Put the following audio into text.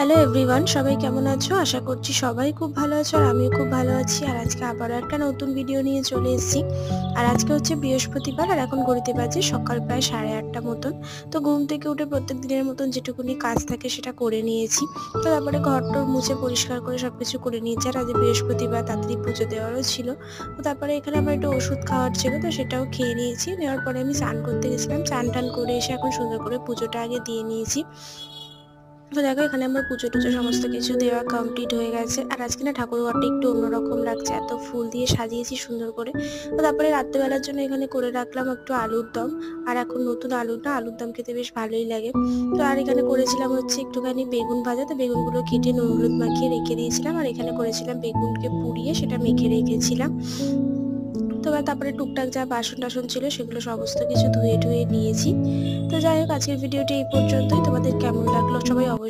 Hello everyone, সবাই কেমন আছো? আশা করছি সবাই খুব ভালো আছো আর আমিও খুব ভালো আছি। আর আজকে আবারও একটা নতুন ভিডিও নিয়ে চলে এসেছি। আর আজকে হচ্ছে বৃহস্পতিবার আর এখন ঘড়িতে বাজে সকাল প্রায় 8:30 মতন। তো ঘুম থেকে উঠে প্রত্যেক দিনের মতন যেটুকুনি কাজ থাকে সেটা করে নিয়েছি। তো তারপরে ঘর-টর মুছে পরিষ্কার করে সবকিছু করে নিয়েছি। আর আজ বৃহস্পতিবার, তাড়াতাড়ি পুজো দেওয়ারও ছিল। তো তারপরে এখানে আমার একটু ওষুধ খাওয়ার ছিল, তো সেটাও খেয়ে নিয়েছি। নেওয়ার পরে আমি স্নান করতে গেছিলাম। চান-টান করে এসে এখন সুন্দর করে পুজোটা আগে দিয়ে নিয়েছি। তো দেখো এখানে আমার পুজো-টুজো সমস্ত কিছু দেওয়া কমপ্লিট হয়ে গেছে। আর আজকে না ঠাকুরঘরটা একটু অন্যরকম লাগছে, এত ফুল দিয়ে সাজিয়েছি সুন্দর করে। তো তারপরে রাত্রেবেলার জন্য এখানে করে রাখলাম একটু আলুর দম। আর এখন নতুন আলু না, আলুর দম খেতে বেশ ভালোই লাগে। তো আর এখানে করেছিলাম হচ্ছে একটুখানি বেগুন ভাজা। তো বেগুনগুলো কেটে নুন হলুদ মাখিয়ে রেখে দিয়েছিলাম। আর এখানে করেছিলাম বেগুনকে পুড়িয়ে সেটা মেখে রেখেছিলাম। তো তারপরে টুকটাক যা বাসন-টাসন ছিল সেগুলো সমস্ত কিছু ধুয়ে নিয়েছি। তো যাই হোক, আজকের ভিডিওটি এই পর্যন্তই। তোমাদের কেমন লাগলো সবাই অবশ্যই